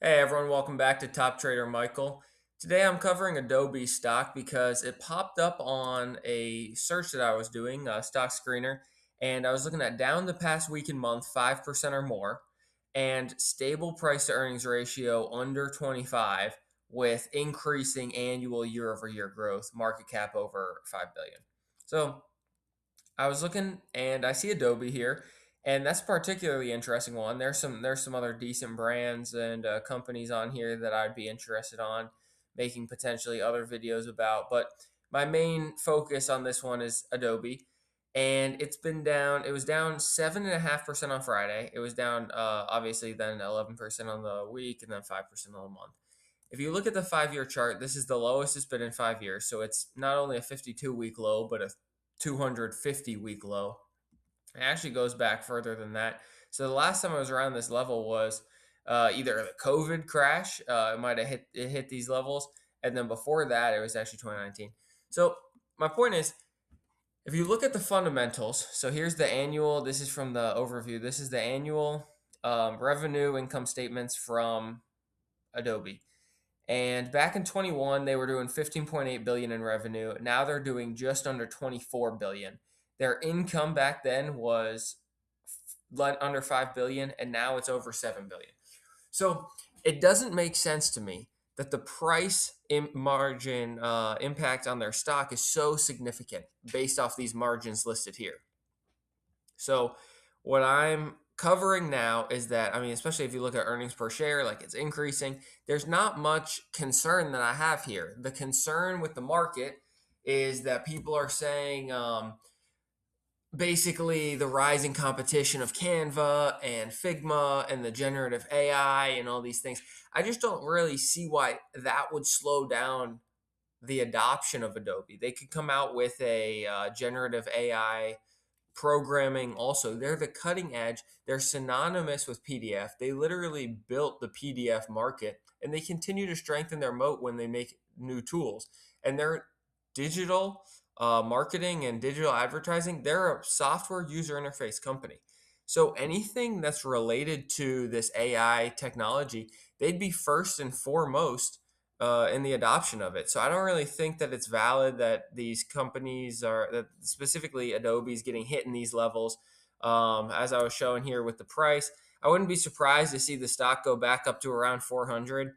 Hey everyone, welcome back to Top Trader Michael. Today I'm covering Adobe stock because it popped up on a search that I was doing, a stock screener, and I was looking at down the past week and month, 5% or more, and stable price to earnings ratio under 25 with increasing annual year over year growth, market cap over 5 billion. So I was looking and I see Adobe here, and that's a particularly interesting one. There's some other decent brands and companies on here that I'd be interested on making potentially other videos about. But my main focus on this one is Adobe, and it's been down. It was down 7.5% on Friday. It was down obviously then 11% on the week and then 5% on the month. If you look at the 5 year chart, this is the lowest it's been in 5 years. So it's not only a 52-week low, but a 250-week low. It actually goes back further than that. So the last time I was around this level was either the COVID crash. It might have hit these levels, and then before that, it was actually 2019. So my point is, if you look at the fundamentals, so here's the annual. This is from the overview. This is the annual revenue income statements from Adobe. And back in 21, they were doing 15.8 billion in revenue. Now they're doing just under 24 billion. Their income back then was under 5 billion and now it's over 7 billion. So it doesn't make sense to me that the price margin impact on their stock is so significant based off these margins listed here. So what I'm covering now is that, I mean, especially if you look at earnings per share, like it's increasing. There's not much concern that I have here. The concern with the market is that people are saying basically the rising competition of Canva and Figma and the generative AI and all these things. I just don't really see why that would slow down the adoption of Adobe. They could come out with a generative AI programming also. They're the cutting edge. They're synonymous with PDF. They literally built the PDF market and they continue to strengthen their moat when they make new tools. And they're digital marketing and digital advertising. They're a software user interface company. So anything that's related to this AI technology, they'd be first and foremost in the adoption of it. So I don't really think that it's valid that these companies are, that specifically Adobe is getting hit in these levels. As I was showing here with the price, I wouldn't be surprised to see the stock go back up to around 400.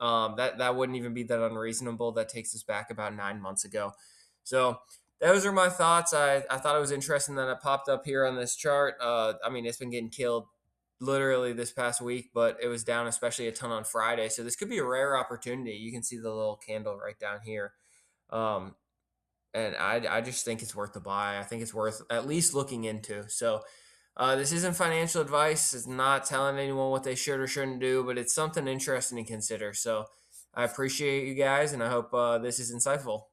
That wouldn't even be that unreasonable. That takes us back about 9 months ago. So those are my thoughts. I thought it was interesting that it popped up here on this chart. I mean, it's been getting killed literally this past week, but it was down especially a ton on Friday. So this could be a rare opportunity. You can see the little candle right down here. Um, and I just think it's worth the buy. I think it's worth at least looking into. So this isn't financial advice. It's not telling anyone what they should or shouldn't do, but it's something interesting to consider. So I appreciate you guys, and I hope this is insightful.